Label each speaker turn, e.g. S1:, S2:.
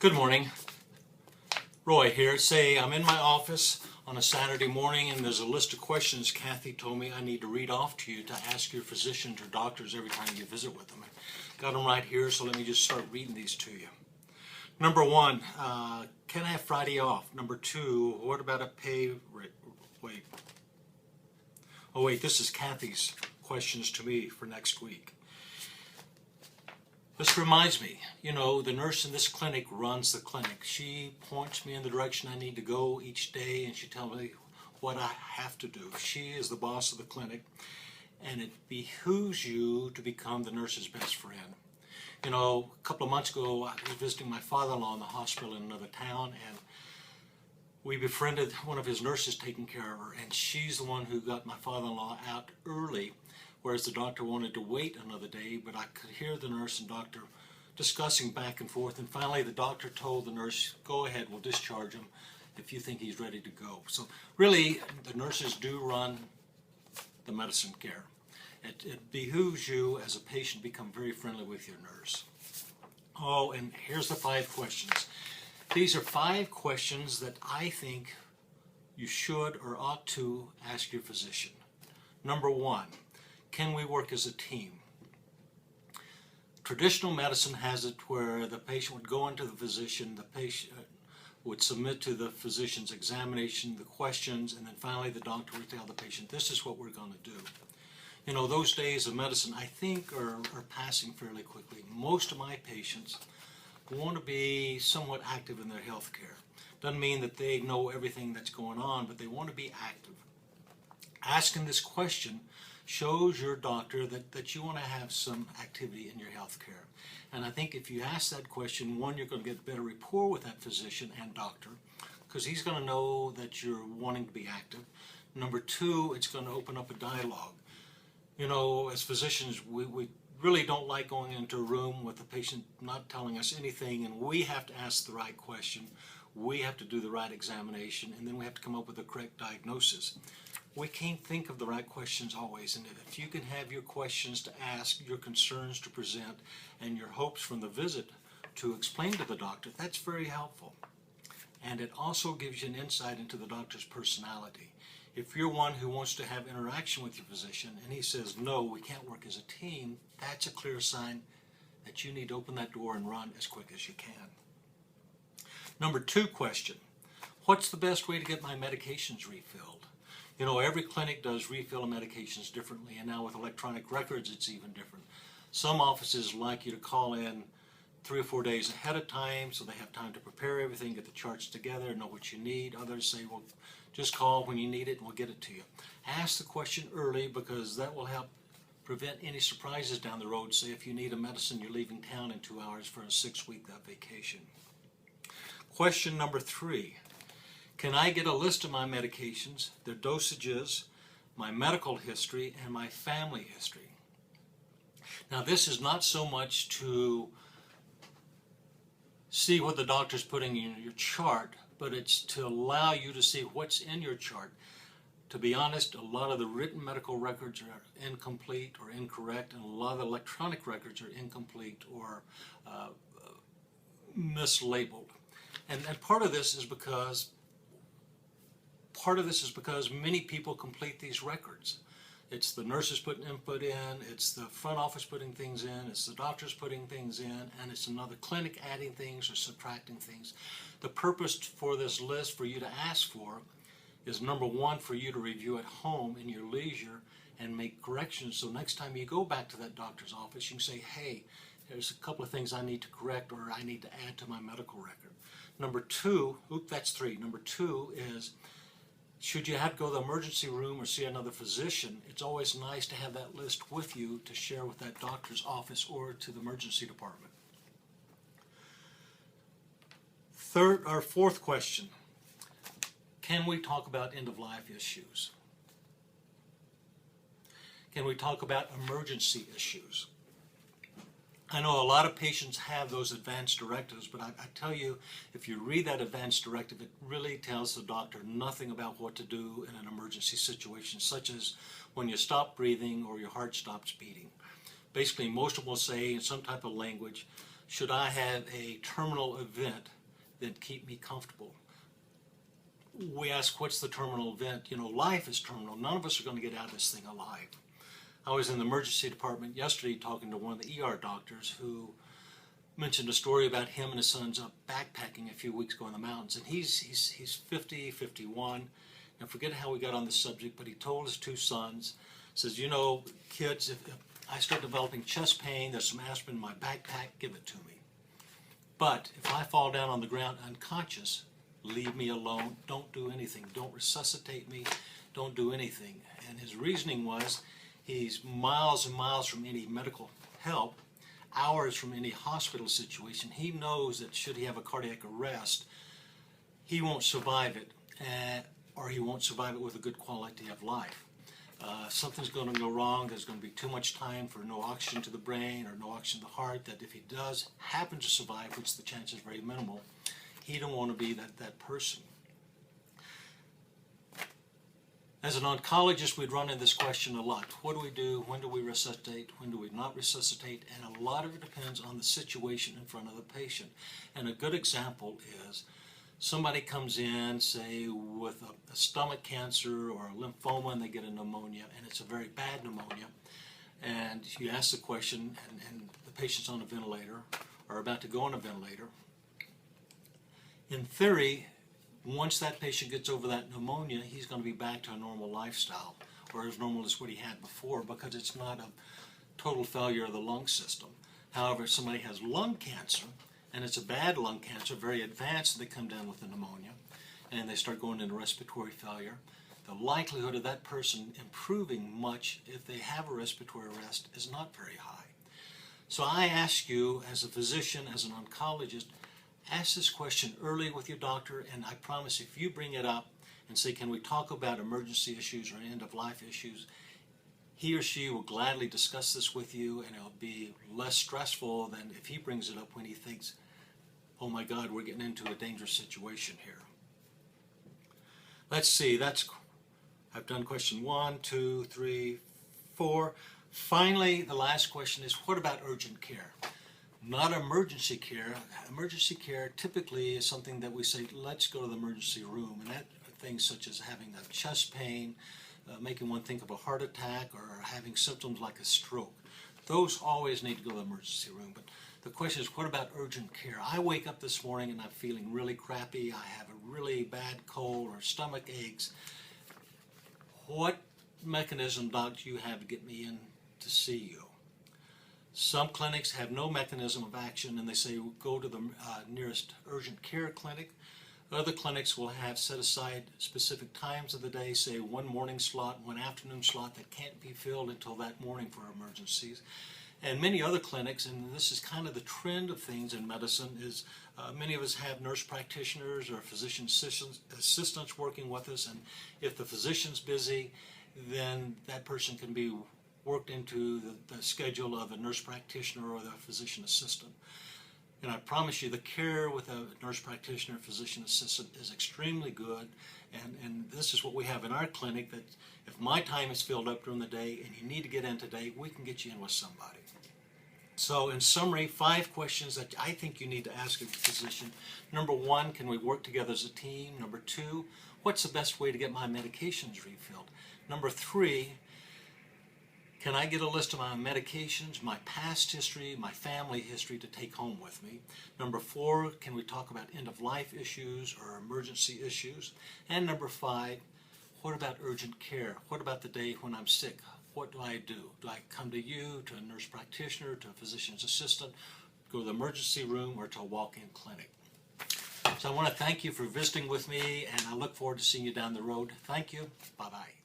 S1: Good morning. Roy here. Say I'm in my office on a Saturday morning and there's a list of questions Kathy told me I need to read off to you to ask your physicians or doctors every time you visit with them. I got them right here, so let me just start reading these to you. Number one, can I have Friday off? Number two, what about a pay rate? Wait, this is Kathy's questions to me for next week. This reminds me, the nurse in this clinic runs the clinic. She points me in the direction I need to go each day, and she tells me what I have to do. She is the boss of the clinic, and it behooves you to become the nurse's best friend. A couple of months ago, I was visiting my father-in-law in the hospital in another town, and we befriended one of his nurses taking care of her, and she's the one who got my father-in-law out early, whereas the doctor wanted to wait another day, but I could hear the nurse and doctor discussing back and forth, and finally the doctor told the nurse, go ahead, we'll discharge him if you think he's ready to go. So really, the nurses do run the medicine care. It behooves you as a patient become very friendly with your nurse. Oh, and here's the 5 questions. These are 5 questions that I think you should or ought to ask your physician. Number 1, can we work as a team? Traditional medicine has it where the patient would go into the physician, the patient would submit to the physician's examination, the questions, and then finally the doctor would tell the patient, this is what we're going to do. Those days of medicine, I think, are passing fairly quickly. Most of my patients want to be somewhat active in their health care. Doesn't mean that they know everything that's going on, but they want to be active. Asking this question shows your doctor that you want to have some activity in your health care. And I think if you ask that question, one, you're going to get better rapport with that physician and doctor, because he's going to know that you're wanting to be active. Number 2, it's going to open up a dialogue. As physicians, we really don't like going into a room with the patient not telling us anything, and we have to ask the right question, we have to do the right examination, and then we have to come up with the correct diagnosis. We can't think of the right questions always, and if you can have your questions to ask, your concerns to present, and your hopes from the visit to explain to the doctor, that's very helpful. And it also gives you an insight into the doctor's personality. If you're one who wants to have interaction with your physician and he says, no, we can't work as a team, that's a clear sign that you need to open that door and run as quick as you can. Number 2 question, what's the best way to get my medications refilled? Every clinic does refill of medications differently, and now with electronic records, it's even different. Some offices like you to call in 3 or 4 days ahead of time so they have time to prepare everything, get the charts together, know what you need. Others say, well, just call when you need it and we'll get it to you. Ask the question early, because that will help prevent any surprises down the road. Say if you need a medicine, you're leaving town in 2 hours for a 6-week vacation. Question number 3. Can I get a list of my medications, their dosages, my medical history, and my family history? Now, this is not so much to see what the doctor's putting in your chart, but it's to allow you to see what's in your chart. To be honest, a lot of the written medical records are incomplete or incorrect, and a lot of the electronic records are incomplete or mislabeled. And part of this is because many people complete these records. It's the nurses putting input in, it's the front office putting things in, it's the doctors putting things in, and it's another clinic adding things or subtracting things. The purpose for this list for you to ask for is, number 1, for you to review at home in your leisure and make corrections, so next time you go back to that doctor's office you can say, hey, there's a couple of things I need to correct or I need to add to my medical record. Number 2, that's 3. Number 2 is, should you have to go to the emergency room or see another physician, it's always nice to have that list with you to share with that doctor's office or to the emergency department. 4th question, can we talk about end-of-life issues? Can we talk about emergency issues? I know a lot of patients have those advance directives, but I tell you, if you read that advance directive, it really tells the doctor nothing about what to do in an emergency situation, such as when you stop breathing or your heart stops beating. Basically, most of them will say in some type of language, should I have a terminal event that keep me comfortable? We ask, what's the terminal event? You know, life is terminal. None of us are going to get out of this thing alive. I was in the emergency department yesterday talking to one of the ER doctors who mentioned a story about him and his sons up backpacking a few weeks ago in the mountains. And he's 50, 51. I forget how we got on the subject, but he told his two sons, says, you know, kids, if I start developing chest pain, there's some aspirin in my backpack, give it to me. But if I fall down on the ground unconscious, leave me alone, don't do anything, don't resuscitate me, don't do anything. And his reasoning was, he's miles and miles from any medical help, hours from any hospital situation. He knows that should he have a cardiac arrest, he won't survive it, or he won't survive it with a good quality of life. Something's going to go wrong. There's going to be too much time for no oxygen to the brain or no oxygen to the heart, that if he does happen to survive, which the chance is very minimal, he don't want to be that person. As an oncologist, we'd run into this question a lot. What do we do? When do we resuscitate? When do we not resuscitate? And a lot of it depends on the situation in front of the patient. And a good example is somebody comes in, say, with a stomach cancer or a lymphoma, and they get a pneumonia, and it's a very bad pneumonia. And you ask the question, and the patient's on a ventilator or about to go on a ventilator. In theory, once that patient gets over that pneumonia, he's going to be back to a normal lifestyle, or as normal as what he had before, because it's not a total failure of the lung system. However, if somebody has lung cancer, and it's a bad lung cancer, very advanced, and they come down with a pneumonia, and they start going into respiratory failure, the likelihood of that person improving much if they have a respiratory arrest is not very high. So I ask you, as a physician, as an oncologist, ask this question early with your doctor, and I promise if you bring it up and say, can we talk about emergency issues or end-of-life issues, he or she will gladly discuss this with you, and it'll be less stressful than if he brings it up when he thinks, oh my God, we're getting into a dangerous situation here. Let's see, I've done question 1, 2, 3, 4. Finally, the last question is, what about urgent care? Not emergency care. Emergency care typically is something that we say, let's go to the emergency room. And that things such as having a chest pain, making one think of a heart attack, or having symptoms like a stroke. Those always need to go to the emergency room. But the question is, what about urgent care? I wake up this morning and I'm feeling really crappy. I have a really bad cold or stomach aches. What mechanism, doc, do you have to get me in to see you? Some clinics have no mechanism of action, and they say go to the nearest urgent care clinic. Other clinics will have set aside specific times of the day, say one morning slot, one afternoon slot that can't be filled until that morning for emergencies. And many other clinics, and this is kind of the trend of things in medicine, is many of us have nurse practitioners or physician assistants working with us, and if the physician's busy, then that person can be worked into the schedule of a nurse practitioner or the physician assistant. And I promise you, the care with a nurse practitioner or physician assistant is extremely good, and this is what we have in our clinic, that if my time is filled up during the day and you need to get in today, we can get you in with somebody. So in summary, 5 questions that I think you need to ask a physician. Number 1, can we work together as a team? Number 2, what's the best way to get my medications refilled? Number 3, can I get a list of my medications, my past history, my family history to take home with me? Number 4, can we talk about end-of-life issues or emergency issues? And number 5, what about urgent care? What about the day when I'm sick? What do I do? Do I come to you, to a nurse practitioner, to a physician's assistant, go to the emergency room, or to a walk-in clinic? So I want to thank you for visiting with me, and I look forward to seeing you down the road. Thank you. Bye-bye.